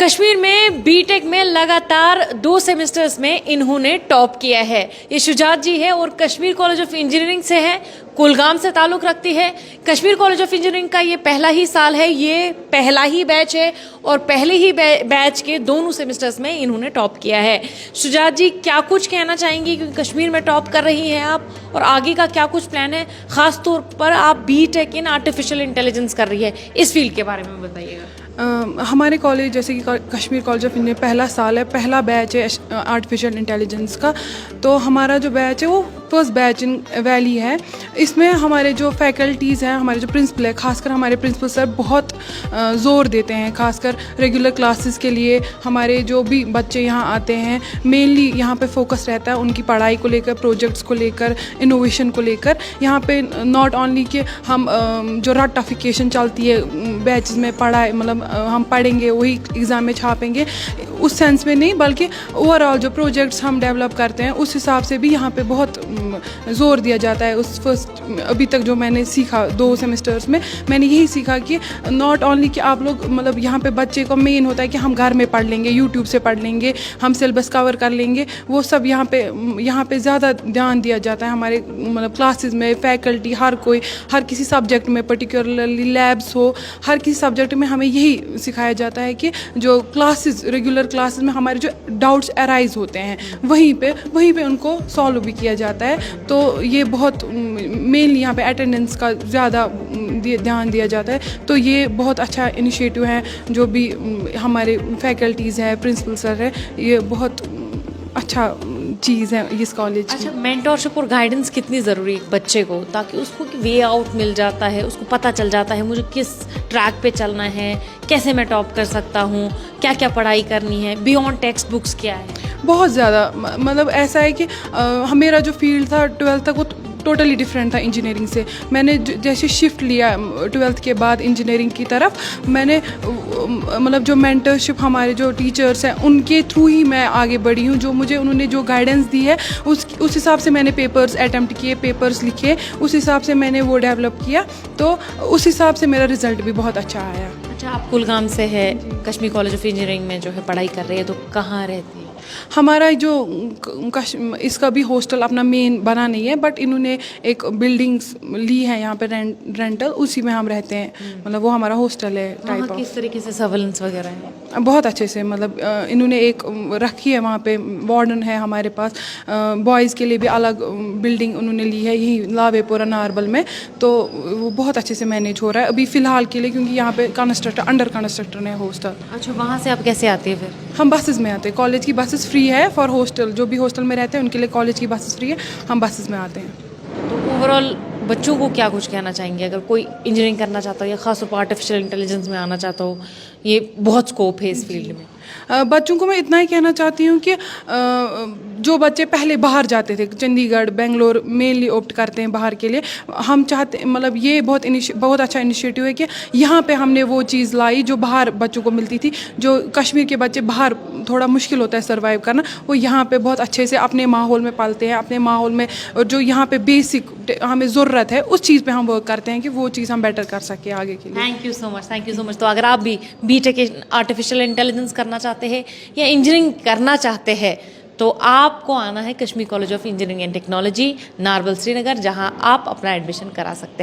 कश्मीर में बीटेक में लगातार 2 सेमेस्टर्स में इन्होंने टॉप किया है। ये शुजात जी है और कश्मीर कॉलेज ऑफ इंजीनियरिंग से है, कुलगाम से ताल्लुक़ रखती है। कश्मीर कॉलेज ऑफ इंजीनियरिंग का ये पहला ही साल है, ये पहला ही बैच है और पहले ही बैच के दोनों सेमेस्टर्स में इन्होंने टॉप किया है। शुजात जी, क्या कुछ कहना चाहेंगी क्योंकि कश्मीर में टॉप कर रही हैं आप, और आगे का क्या कुछ प्लान है? ख़ास तौर पर आप बीटेक इन आर्टिफिशियल इंटेलिजेंस कर रही है, इस फील्ड के बारे में बताइएगा। हमारे कॉलेज जैसे कि कश्मीर कॉलेज ऑफ इंजीनियरिंग पहला साल है, पहला बैच है आर्टिफिशियल इंटेलिजेंस का। तो हमारा जो बैच है वो फर्स्ट बैच इन वैली है। इसमें हमारे जो फैकल्टीज़ हैं, हमारे जो प्रिंसिपल है, खासकर हमारे प्रिंसिपल सर बहुत ज़ोर देते हैं, खासकर रेगुलर क्लासेस के लिए। हमारे जो भी बच्चे यहाँ आते हैं, मेनली यहाँ पे फोकस रहता है उनकी पढ़ाई को लेकर, प्रोजेक्ट्स को लेकर, इनोवेशन को लेकर। यहाँ पे नॉट ओनली कि हम जो रटिफिकेशन चलती है बैचेस में, पढ़ाई मतलब हम पढ़ेंगे वही एग्ज़ाम में छापेंगे, उस सेंस में नहीं, बल्कि ओवरऑल जो प्रोजेक्ट्स हम डेवलप करते हैं उस हिसाब से भी यहाँ पे बहुत ज़ोर दिया जाता है। उस फर्स्ट अभी तक जो मैंने सीखा 2 सेमेस्टर्स में, मैंने यही सीखा कि नॉट ओनली कि आप लोग मतलब यहाँ पे बच्चे को मेन होता है कि हम घर में पढ़ लेंगे, यूट्यूब से पढ़ लेंगे, हम सिलेबस कवर कर लेंगे, वो सब यहाँ पे ज़्यादा ध्यान दिया जाता है। हमारे मतलब क्लासेस में फैकल्टी हर किसी सब्जेक्ट में, पर्टिकुलरली लैब्स हो, हर किसी सब्जेक्ट में हमें यही सिखाया जाता है कि जो क्लासेस, रेगुलर क्लासेस में हमारे जो डाउट्स अराइज होते हैं वहीं पे उनको सॉल्व भी किया जाता है। तो ये बहुत मेनली यहाँ पे अटेंडेंस का ज़्यादा ध्यान दिया जाता है। तो ये बहुत अच्छा इनिशिएटिव है, जो भी हमारे फैकल्टीज़ हैं, प्रिंसिपल सर है, ये बहुत अच्छा चीज़ है इस कॉलेज की। अच्छा, मेंटरशिप और गाइडेंस कितनी ज़रूरी है बच्चे को, ताकि उसको वे आउट मिल जाता है, उसको पता चल जाता है मुझे किस ट्रैक पे चलना है, कैसे मैं टॉप कर सकता हूँ, क्या क्या पढ़ाई करनी है, बियॉन्ड टेक्स्ट बुक्स क्या है? बहुत ज़्यादा मतलब ऐसा है कि मेरा जो फील्ड था 12th तक वो टोटली डिफरेंट था इंजीनियरिंग से। मैंने जैसे शिफ्ट लिया 12th के बाद इंजीनियरिंग की तरफ, मैंने मतलब जो मेंटरशिप हमारे जो टीचर्स हैं उनके थ्रू ही मैं आगे बढ़ी हूँ। जो मुझे उन्होंने जो गाइडेंस दी है उस हिसाब से मैंने पेपर्स अटैम्प्ट किए, पेपर्स लिखे, उस हिसाब से मैंने वो डेवलप किया। तो उस हिसाब से मेरा रिज़ल्ट भी बहुत अच्छा आया। अच्छा, आप कुलगाम से है, कश्मीर कॉलेज ऑफ इंजीनियरिंग में जो है पढ़ाई कर रही है, तो कहाँ रहती है? हमारा जो इसका भी हॉस्टल अपना मेन बना नहीं है, बट इन्होंने एक बिल्डिंग्स ली है यहाँ पे रेंटल, उसी में हम रहते हैं। मतलब वो हमारा हॉस्टल है टाइप ऑफ। किस तरीके से सर्वेलेंस वगैरह है? बहुत अच्छे से, मतलब इन्होंने एक रखी है वहाँ पे, वार्डन है हमारे पास। बॉयज़ के लिए भी अलग बिल्डिंग उन्होंने ली है यही लावेपुरा नारबल में। तो वो बहुत अच्छे से मैनेज हो रहा है अभी फ़िलहाल के लिए, क्योंकि यहाँ पे अंडर कंस्ट्रक्शन है हॉस्टल। अच्छा, वहाँ से आप कैसे आते हैं फिर? हम बसेस में आते हैं, कॉलेज की बसेस फ्री है फॉर हॉस्टल, जो भी हॉस्टल में रहते हैं उनके लिए कॉलेज की बसेस फ्री है, हम बसेस में आते हैं। तो ओवरऑल बच्चों को क्या कुछ कहना चाहेंगे, अगर कोई इंजीनियरिंग करना चाहता हो या खासतौर पर आर्टिफिशियल इंटेलिजेंस में आना चाहता हो? ये बहुत स्कोप है इस फील्ड में। बच्चों को मैं इतना ही कहना चाहती हूँ कि जो बच्चे पहले बाहर जाते थे, चंडीगढ़, बेंगलोर मेनली ऑप्ट करते हैं बाहर के लिए, हम चाहते मतलब ये बहुत अच्छा इनिशिएटिव है कि यहाँ पे हमने वो चीज़ लाई जो बाहर बच्चों को मिलती थी। जो कश्मीर के बच्चे बाहर थोड़ा मुश्किल होता है सर्वाइव करना, वो यहाँ पे बहुत अच्छे से अपने माहौल में पालते हैं, अपने माहौल में, और जो यहाँ पे बेसिक हमें ज़रूरत है उस चीज़ पे हम वर्क करते हैं कि वो चीज़ हम बेटर कर सकें आगे के लिए। Thank you so much, thank you so much. तो अगर आप भी बीटेक आर्टिफिशियल इंटेलिजेंस करना चाहते हैं या इंजीनियरिंग करना चाहते हैं, तो आपको आना है Kashmir college of engineering and technology, Narbal, Srinagar, जहां आप अपना एडमिशन करा सकते हैं।